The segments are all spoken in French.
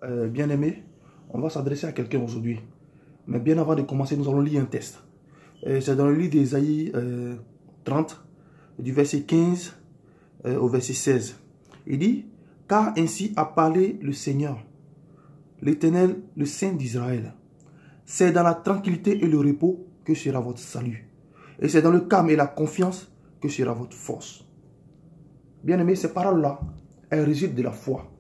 Bien-aimé, on va s'adresser à quelqu'un aujourd'hui. Mais bien avant de commencer, nous allons lire un texte. C'est dans le livre d'Ésaïe 30, du verset 15 au verset 16. Il dit, « Car ainsi a parlé le Seigneur, l'Éternel, le Saint d'Israël. C'est dans la tranquillité et le repos que sera votre salut. Et c'est dans le calme et la confiance que sera votre force. » Bien-aimé, ces paroles-là, elles résultent de la foi.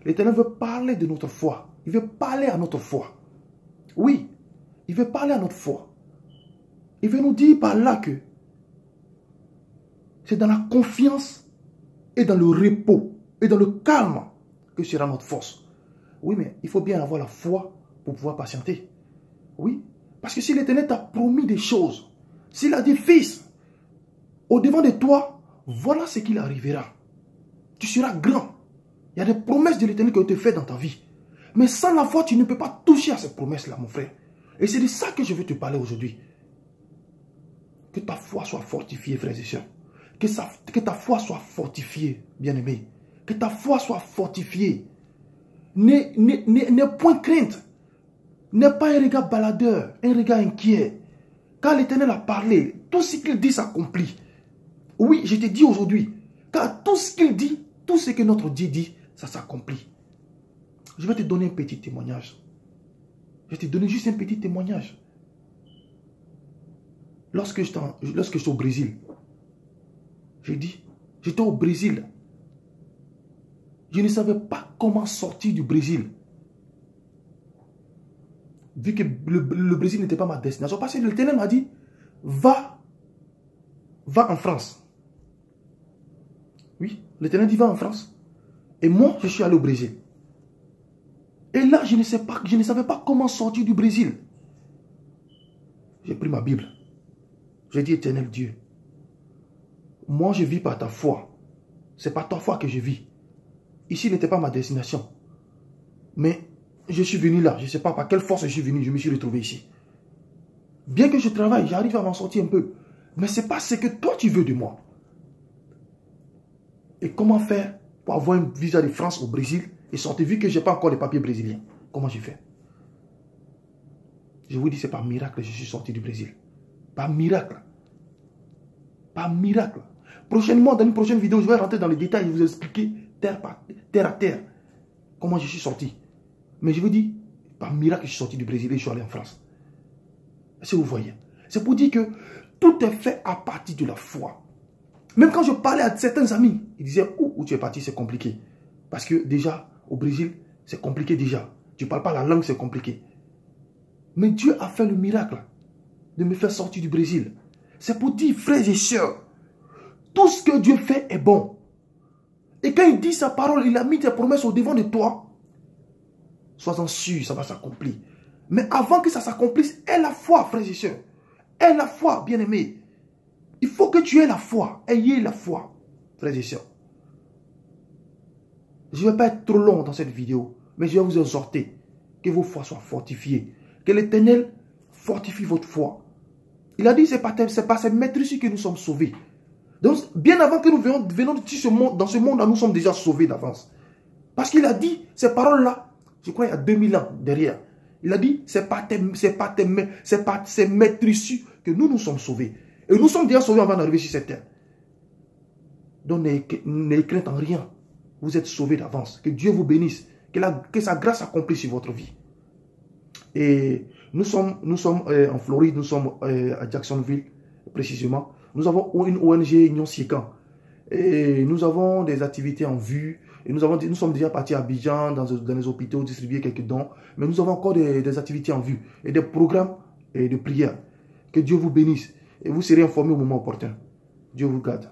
L'Éternel veut parler de notre foi. Il veut parler à notre foi. Oui, il veut parler à notre foi. Il veut nous dire par là que c'est dans la confiance et dans le repos et dans le calme que sera notre force. Oui, mais il faut bien avoir la foi pour pouvoir patienter. Oui, parce que si l'Éternel t'a promis des choses, s'il a dit, fils, au devant de toi, voilà ce qu'il arrivera. Tu seras grand. Il y a des promesses de l'Éternel qui ont été faites dans ta vie. Mais sans la foi, tu ne peux pas toucher à ces promesses-là, mon frère. Et c'est de ça que je veux te parler aujourd'hui. Que ta foi soit fortifiée, frères et sœurs. Que ta foi soit fortifiée, bien-aimé. Que ta foi soit fortifiée. N'aie point crainte. N'aie pas un regard baladeur, un regard inquiet. Car l'Éternel a parlé, tout ce qu'il dit s'accomplit. Oui, je te dis aujourd'hui, car tout ce qu'il dit, tout ce que notre Dieu dit, ça s'accomplit. Je vais te donner un petit témoignage. Je vais te donner juste un petit témoignage. Lorsque j'étais au Brésil, j'étais au Brésil. Je ne savais pas comment sortir du Brésil. Vu que le Brésil n'était pas ma destination. Parce que l'Éternel m'a dit, va en France. Oui, l'Éternel dit, va en France. Et moi, je suis allé au Brésil. Et là, je ne savais pas comment sortir du Brésil. J'ai pris ma Bible. J'ai dit, Éternel Dieu, moi je vis par ta foi. C'est par ta foi que je vis. Ici n'était pas ma destination. Mais je suis venu là. Je ne sais pas par quelle force je suis venu. Je me suis retrouvé ici. Bien que je travaille, j'arrive à m'en sortir un peu. Mais ce n'est pas ce que toi tu veux de moi. Et comment faire pour avoir un visa de France au Brésil et sortir, vu que je n'ai pas encore les papiers brésiliens? Comment j'ai fait? Je vous dis, c'est par miracle que je suis sorti du Brésil. Par miracle. Par miracle. Prochainement, dans une prochaine vidéo, je vais rentrer dans les détails et vous expliquer terre à terre comment je suis sorti. Mais je vous dis, par miracle, je suis sorti du Brésil et je suis allé en France. Est-ce que vous voyez? C'est pour dire que tout est fait à partir de la foi. Même quand je parlais à certains amis, ils disaient, où tu es parti, c'est compliqué. Parce que déjà, au Brésil, c'est compliqué déjà. Tu ne parles pas la langue, c'est compliqué. Mais Dieu a fait le miracle de me faire sortir du Brésil. C'est pour dire, frères et sœurs, tout ce que Dieu fait est bon. Et quand il dit sa parole, il a mis tes promesses au devant de toi. Sois-en sûr, ça va s'accomplir. Mais avant que ça s'accomplisse, aie la foi, frères et sœurs. Aie la foi, bien-aimés. Il faut que tu aies la foi. Ayez la foi, frères et sœurs. Je ne vais pas être trop long dans cette vidéo, mais je vais vous exhorter que vos foi soient fortifiées. Que l'Éternel fortifie votre foi. Il a dit, c'est par cette maîtrise que nous sommes sauvés. Donc, bien avant que nous venons dans ce monde-là, nous sommes déjà sauvés d'avance. Parce qu'il a dit, ces paroles-là, je crois il y a 2000 ans derrière. Il a dit, c'est par ces maîtrises que nous sommes sauvés. Et nous sommes déjà sauvés avant d'arriver sur cette terre. Donc, n'ayez crainte en rien. Vous êtes sauvés d'avance. Que Dieu vous bénisse. Que sa grâce accomplisse sur votre vie. Et nous sommes en Floride, nous sommes à Jacksonville, précisément. Nous avons une ONG Union Siekan. Et nous avons des activités en vue. Et nous sommes déjà partis à Abidjan, dans les hôpitaux, distribuer quelques dons. Mais nous avons encore des activités en vue. Et des programmes et de prières. Que Dieu vous bénisse. Et vous serez informés au moment opportun. Dieu vous garde.